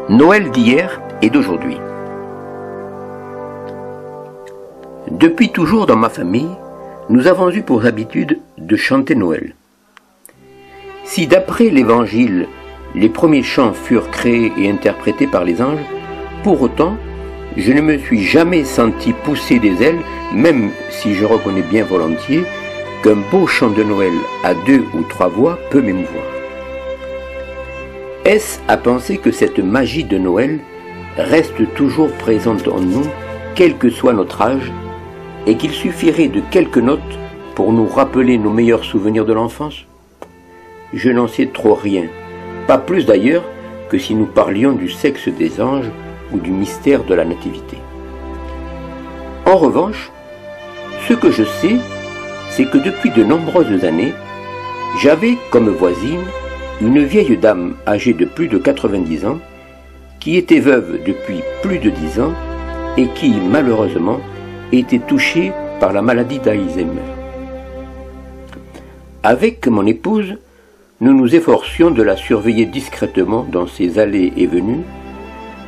Noël d'hier et d'aujourd'hui. Depuis toujours dans ma famille, nous avons eu pour habitude de chanter Noël. Si d'après l'Évangile, les premiers chants furent créés et interprétés par les anges, pour autant, je ne me suis jamais senti pousser des ailes, même si je reconnais bien volontiers qu'un beau chant de Noël à 2 ou 3 voix peut m'émouvoir. Est-ce à penser que cette magie de Noël reste toujours présente en nous, quel que soit notre âge, et qu'il suffirait de quelques notes pour nous rappeler nos meilleurs souvenirs de l'enfance? Je n'en sais trop rien, pas plus d'ailleurs que si nous parlions du sexe des anges ou du mystère de la nativité. En revanche, ce que je sais, c'est que depuis de nombreuses années, j'avais comme voisine une vieille dame âgée de plus de 90 ans, qui était veuve depuis plus de 10 ans et qui, malheureusement, était touchée par la maladie d'Alzheimer. Avec mon épouse, nous nous efforcions de la surveiller discrètement dans ses allées et venues,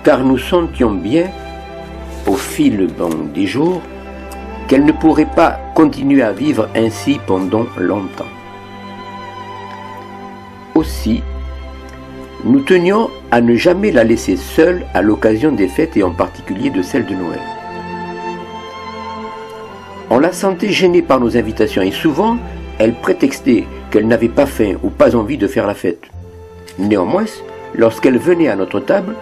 car nous sentions bien, au fil des jours, qu'elle ne pourrait pas continuer à vivre ainsi pendant longtemps. Aussi, nous tenions à ne jamais la laisser seule à l'occasion des fêtes et en particulier de celle de Noël. On la sentait gênée par nos invitations et souvent, elle prétextait qu'elle n'avait pas faim ou pas envie de faire la fête. Néanmoins, lorsqu'elle venait à notre table,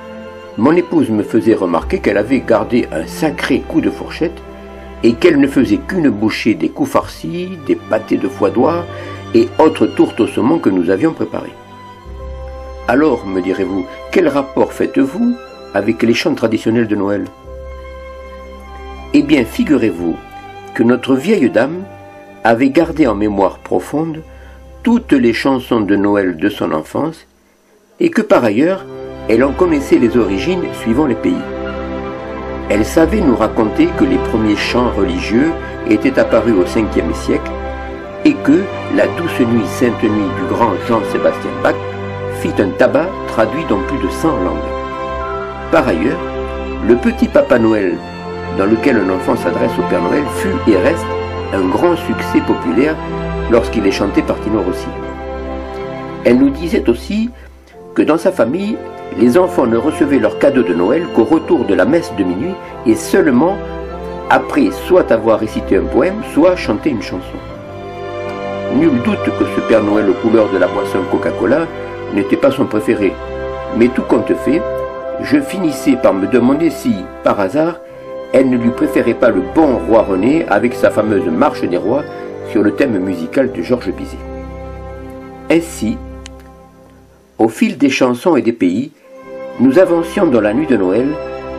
mon épouse me faisait remarquer qu'elle avait gardé un sacré coup de fourchette et qu'elle ne faisait qu'une bouchée des coups farcis, des pâtés de foie d'oie et autres tourtes au saumon que nous avions préparées. Alors, me direz-vous, quel rapport faites-vous avec les chants traditionnels de Noël? Eh bien, figurez-vous que notre vieille dame avait gardé en mémoire profonde toutes les chansons de Noël de son enfance et que par ailleurs, elle en connaissait les origines suivant les pays. Elle savait nous raconter que les premiers chants religieux étaient apparus au 5e siècle et que la douce nuit sainte nuit du grand Jean-Sébastien Bach fit un tabac traduit dans plus de 100 langues. Par ailleurs, le petit Papa Noël, dans lequel un enfant s'adresse au Père Noël, fut et reste un grand succès populaire lorsqu'il est chanté par Tino Rossi. Elle nous disait aussi que dans sa famille, les enfants ne recevaient leurs cadeaux de Noël qu'au retour de la messe de minuit et seulement après soit avoir récité un poème, soit chanté une chanson. Nul doute que ce Père Noël aux couleurs de la boisson Coca-Cola n'était pas son préféré, mais tout compte fait, je finissais par me demander si, par hasard, elle ne lui préférait pas le bon roi René avec sa fameuse marche des rois sur le thème musical de Georges Bizet. Ainsi, au fil des chansons et des pays, nous avancions dans la nuit de Noël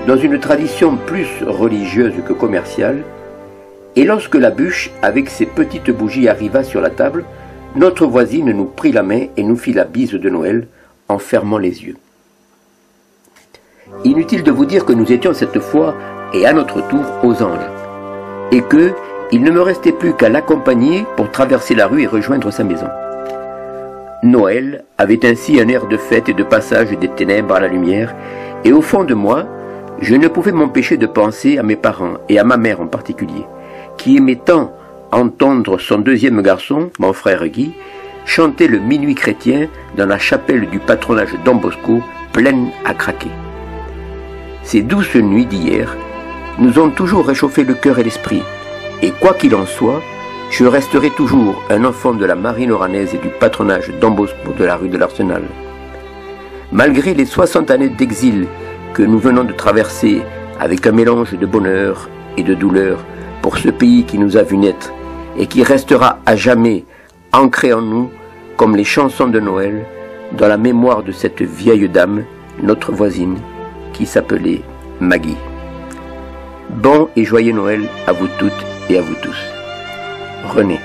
dans une tradition plus religieuse que commerciale, et lorsque la bûche avec ses petites bougies arriva sur la table, notre voisine nous prit la main et nous fit la bise de Noël en fermant les yeux. Inutile de vous dire que nous étions cette fois et à notre tour aux anges, et que il ne me restait plus qu'à l'accompagner pour traverser la rue et rejoindre sa maison. Noël avait ainsi un air de fête et de passage des ténèbres à la lumière, et au fond de moi, je ne pouvais m'empêcher de penser à mes parents et à ma mère en particulier, qui aimait tant entendre son deuxième garçon, mon frère Guy, chanter le minuit chrétien dans la chapelle du patronage Don Bosco, pleine à craquer. Ces douces nuits d'hier nous ont toujours réchauffé le cœur et l'esprit, et quoi qu'il en soit, je resterai toujours un enfant de la marine oranaise et du patronage Don Bosco de la rue de l'Arsenal. Malgré les 60 années d'exil que nous venons de traverser avec un mélange de bonheur et de douleur pour ce pays qui nous a vu naître et qui restera à jamais ancré en nous comme les chansons de Noël dans la mémoire de cette vieille dame, notre voisine, qui s'appelait Maggie. Bon et joyeux Noël à vous toutes et à vous tous. René.